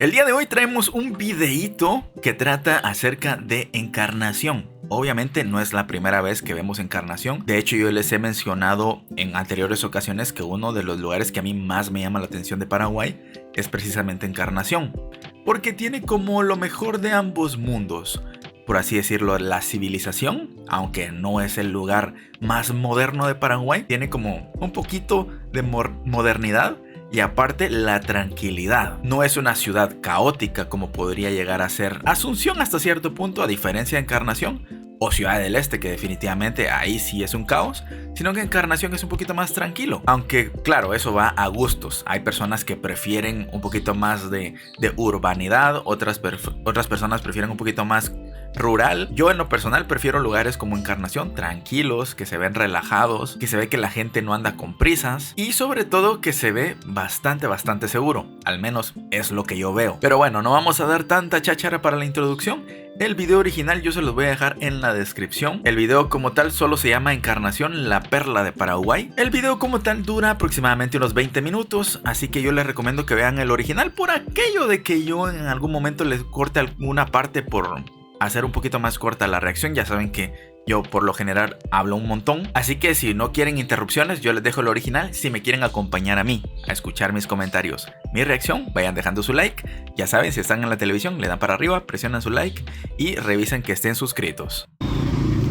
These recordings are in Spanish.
El día de hoy traemos un videíto que trata acerca de Encarnación. Obviamente no es la primera vez que vemos Encarnación. De hecho, yo les he mencionado en anteriores ocasiones que uno de los lugares que a mí más me llama la atención de Paraguay es precisamente Encarnación, porque tiene como lo mejor de ambos mundos. Por así decirlo, la civilización, aunque no es el lugar más moderno de Paraguay, tiene como un poquito de modernidad. Y aparte, la tranquilidad. No es una ciudad caótica como podría llegar a ser Asunción hasta cierto punto, a diferencia de Encarnación o Ciudad del Este, que definitivamente ahí sí es un caos, sino que Encarnación es un poquito más tranquilo. Aunque claro, eso va a gustos. Hay personas que prefieren un poquito más de urbanidad, otras personas prefieren un poquito más rural. Yo en lo personal prefiero lugares como Encarnación, tranquilos, que se ven relajados, que se ve que la gente no anda con prisas y sobre todo que se ve bastante seguro. Al menos es lo que yo veo. Pero bueno, no vamos a dar tanta cháchara para la introducción. El video original yo se los voy a dejar en la descripción. El video como tal solo se llama Encarnación, la perla de Paraguay. El video como tal dura aproximadamente unos 20 minutos, así que yo les recomiendo que vean el original por aquello de que yo en algún momento les corte alguna parte por hacer un poquito más corta la reacción. Ya saben que yo por lo general hablo un montón, así que si no quieren interrupciones yo les dejo el original. Si me quieren acompañar a mí a escuchar mis comentarios, mi reacción, vayan dejando su like. Ya saben, si están en la televisión le dan para arriba, presionan su like y revisen que estén suscritos.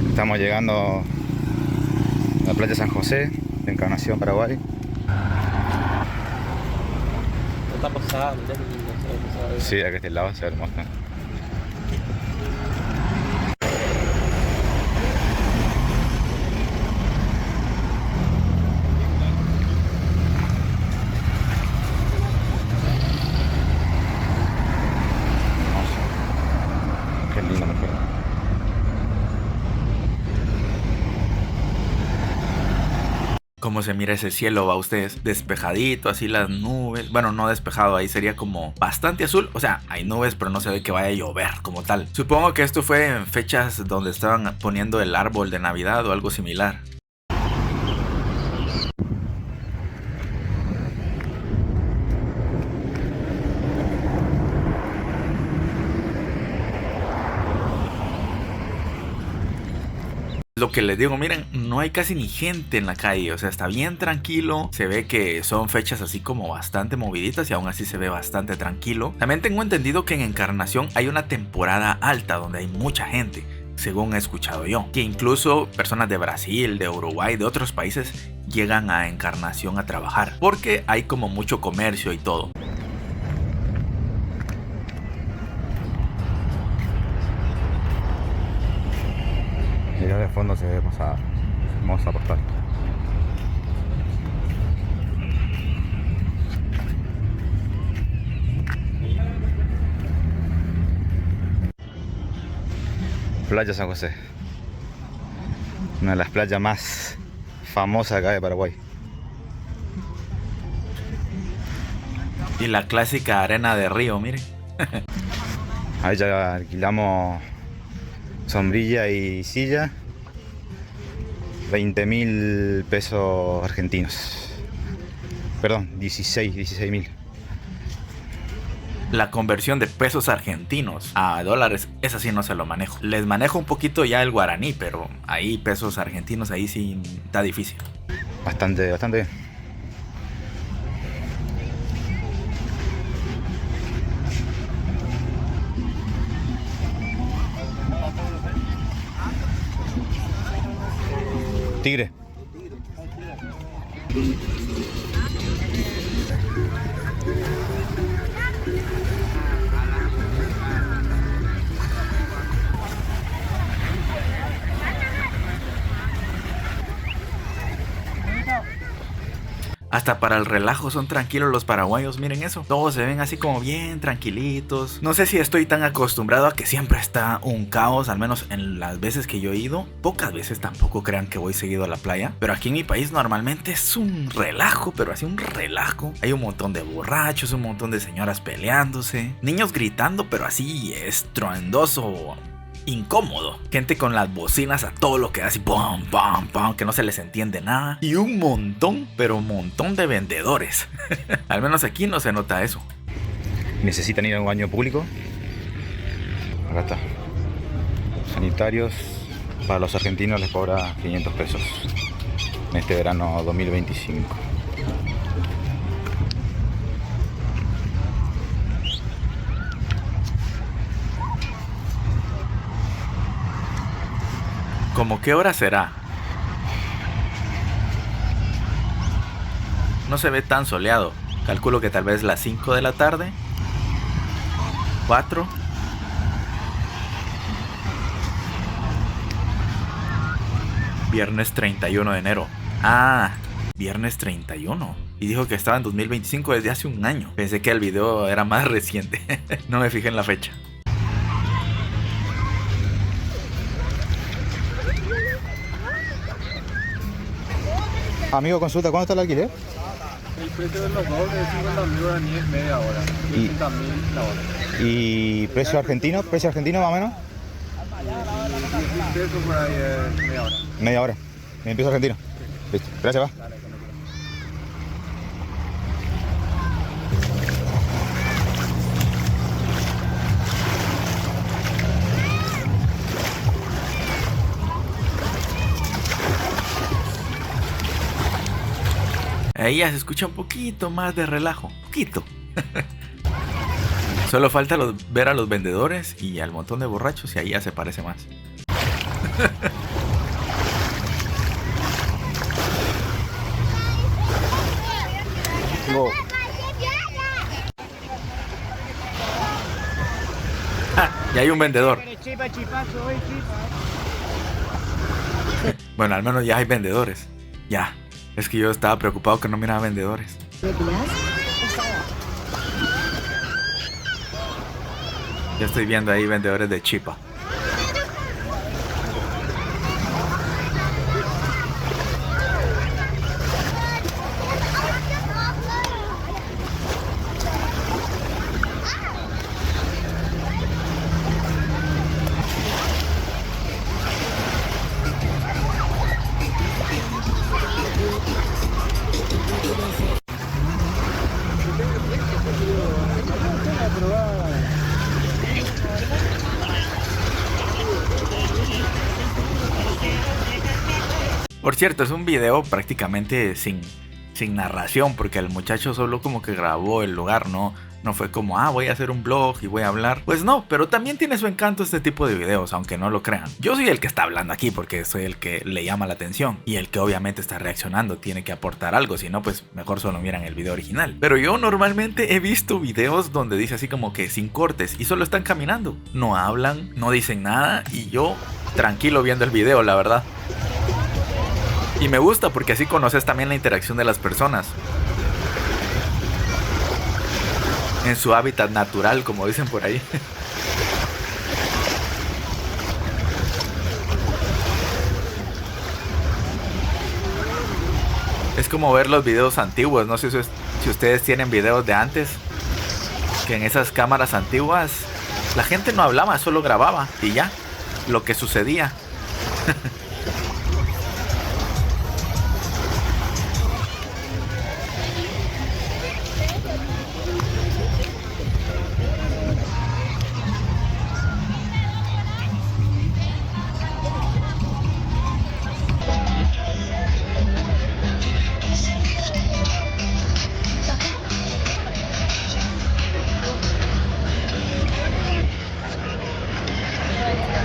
Estamos llegando a la playa San José, de Encarnación, Paraguay. Está pasando, Sí, aquí este lado se ve hermoso. Qué lindo, mujer. Cómo se mira ese cielo, va ustedes, despejadito, así las nubes. Bueno, no despejado, ahí sería como bastante azul. O sea, hay nubes, pero no se ve que vaya a llover como tal. Supongo que esto fue en fechas donde estaban poniendo el árbol de Navidad o algo similar. Lo que les digo, miren, no hay casi ni gente en la calle, o sea, está bien tranquilo. Se ve que son fechas así como bastante moviditas y aún así se ve bastante tranquilo. También tengo entendido que en Encarnación hay una temporada alta donde hay mucha gente, según he escuchado yo, que incluso personas de Brasil, de Uruguay, de otros países llegan a Encarnación a trabajar, porque hay como mucho comercio y todo. Y allá de fondo se ve hermosa postal. Playa San José, una de las playas más famosas acá de Paraguay. Y la clásica arena de río, miren. Ahí ya alquilamos sombrilla y silla, 20.000 pesos argentinos. Perdón, 16.000. La conversión de pesos argentinos a dólares, esa sí no se lo manejo. Les manejo un poquito ya el guaraní, pero ahí pesos argentinos, ahí sí está difícil. Bastante bien. Tigre. Hasta para el relajo son tranquilos los paraguayos, miren eso. Todos se ven así como bien tranquilitos. No sé si estoy tan acostumbrado a que siempre está un caos, al menos en las veces que yo he ido. Pocas veces, tampoco crean que voy seguido a la playa. Pero aquí en mi país normalmente es un relajo, pero así un relajo. Hay un montón de borrachos, un montón de señoras peleándose, niños gritando, pero así estruendoso, incómodo. Gente con las bocinas a todo lo que da, así pum, pum, pum, que no se les entiende nada. Y un montón, pero un montón de vendedores. Al menos aquí no se nota eso. necesitan ir a un baño público, acá está. Sanitarios, para los argentinos les cobra 500 pesos en este verano 2025. ¿Cómo qué hora será? No se ve tan soleado. Calculo que tal vez las 5 de la tarde. 4. Viernes 31 de enero. Ah, viernes 31. Y dijo que estaba en 2025 desde hace un año. Pensé que el video era más reciente. No me fijé en la fecha. Amigo, consulta, ¿cuánto está el alquiler? El precio de los dobles es 50.000 guaraníes es media hora. Y- 30.000 la hora. ¿Y precio argentino? ¿Precio argentino más o menos? 10 pesos por ahí es media hora. Media hora. ¿Me empiezo argentino? Listo. Gracias, va. Dale, con el- Ahí ya se escucha un poquito más de relajo. Poquito. Solo falta ver a los vendedores y al montón de borrachos y ahí ya se parece más. Tengo... Ah, y hay un vendedor. Bueno, al menos ya hay vendedores. Ya. Es que yo estaba preocupado que no miraba vendedores. Ya estoy viendo ahí vendedores de chipa. Por cierto, es un video prácticamente sin narración, porque el muchacho solo como que grabó el lugar, no fue como, voy a hacer un vlog y voy a hablar. Pues no, pero también tiene su encanto este tipo de videos, aunque no lo crean. Yo soy el que está hablando aquí porque soy el que le llama la atención y el que obviamente está reaccionando, tiene que aportar algo, si no pues mejor solo miran el video original. Pero yo normalmente he visto videos donde dice así como que sin cortes y solo están caminando, no hablan, no dicen nada y yo tranquilo viendo el video, la verdad. Y me gusta porque así conoces también la interacción de las personas en su hábitat natural, como dicen por ahí. Es como ver los videos antiguos. No sé si ustedes tienen videos de antes, que en esas cámaras antiguas la gente no hablaba, solo grababa y ya, lo que sucedía.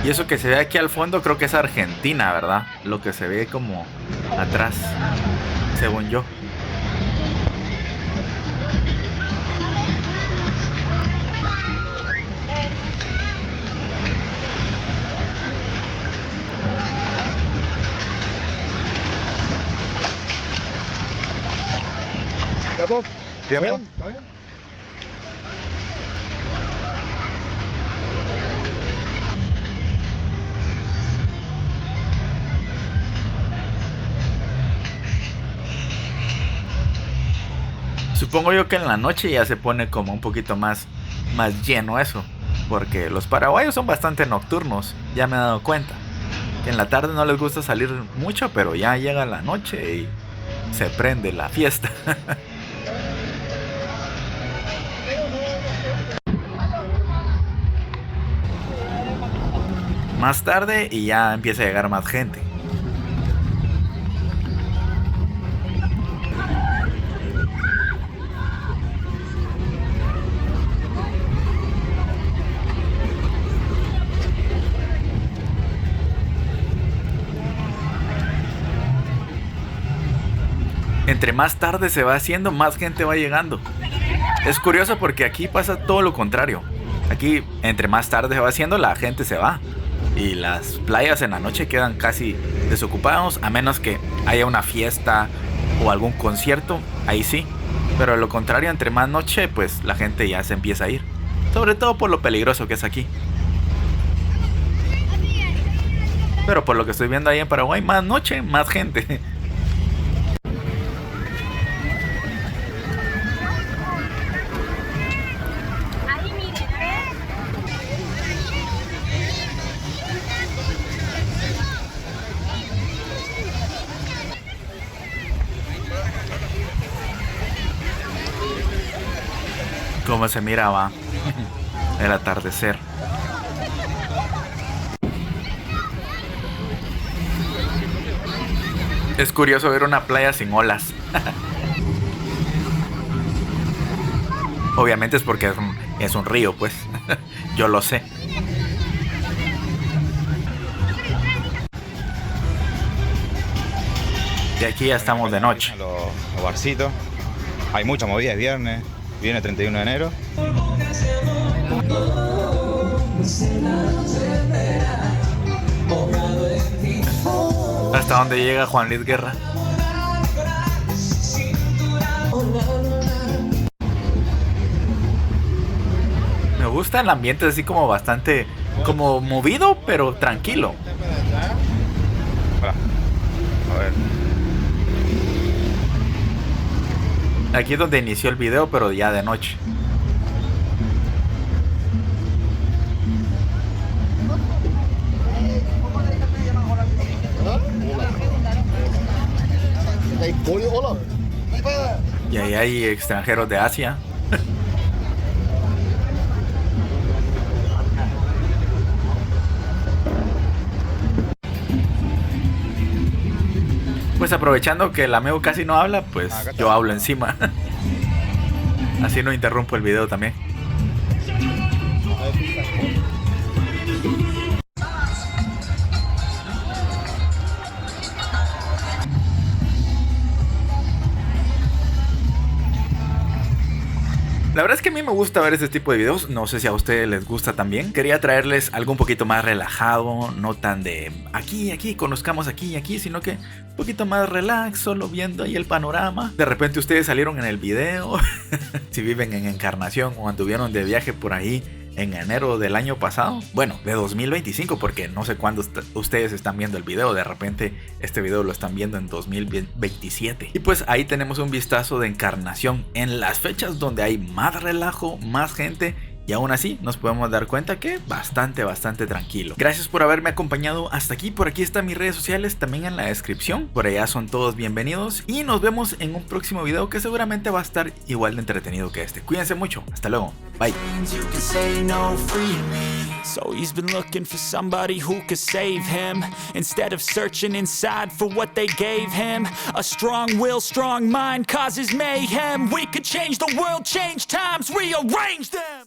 Y eso que se ve aquí al fondo creo que es Argentina, ¿verdad? Lo que se ve como atrás, según yo. ¿Sí, amigo? Supongo yo que en la noche ya se pone como un poquito más lleno eso. Porque los paraguayos son bastante nocturnos, ya me he dado cuenta. Que en la tarde no les gusta salir mucho, pero ya llega la noche y se prende la fiesta. más tarde y ya empieza a llegar más gente. Entre más tarde se va haciendo, más gente va llegando. Es curioso porque aquí pasa todo lo contrario. Aquí, entre más tarde se va haciendo, la gente se va. Y las playas en la noche quedan casi desocupadas, a menos que haya una fiesta o algún concierto, ahí sí. Pero lo contrario, entre más noche, pues la gente ya se empieza a ir. Sobre todo por lo peligroso que es aquí. Pero por lo que estoy viendo ahí en Paraguay, más noche, más gente. Cómo se miraba el atardecer. Es curioso ver una playa sin olas. Obviamente es porque es un río, pues. Yo lo sé. Y aquí ya estamos de noche. Los barcitos. Hay mucha movida, es viernes. Viene el 31 de enero. ¿Hasta dónde llega Juan Luis Guerra? Me gusta el ambiente, así como bastante como movido, pero tranquilo. A ver. Aquí es donde inició el video, pero ya de noche. Y ahí hay extranjeros de Asia. Pues aprovechando que el amigo casi no habla, pues yo hablo encima. Así no interrumpo el video también. La verdad es que a mí me gusta ver este tipo de videos, no sé si a ustedes les gusta también. Quería traerles algo un poquito más relajado, no tan de aquí, conozcamos aquí, sino que un poquito más relax, solo viendo ahí el panorama. De repente ustedes salieron en el video, si viven en Encarnación o anduvieron de viaje por ahí en enero del año pasado, bueno, de 2025, porque no sé cuándo ustedes están viendo el video, de repente este video lo están viendo en 2027. Y pues ahí tenemos un vistazo de Encarnación en las fechas donde hay más relajo, más gente. Y aún así nos podemos dar cuenta que bastante tranquilo. Gracias por haberme acompañado hasta aquí. Por aquí están mis redes sociales también en la descripción. Por allá son todos bienvenidos. Y nos vemos en un próximo video que seguramente va a estar igual de entretenido que este. Cuídense mucho. Hasta luego. Bye. So he's been looking for somebody who could save him, instead of searching inside for what they gave him. A strong will, strong mind causes mayhem. We could change the world, change times, rearrange them.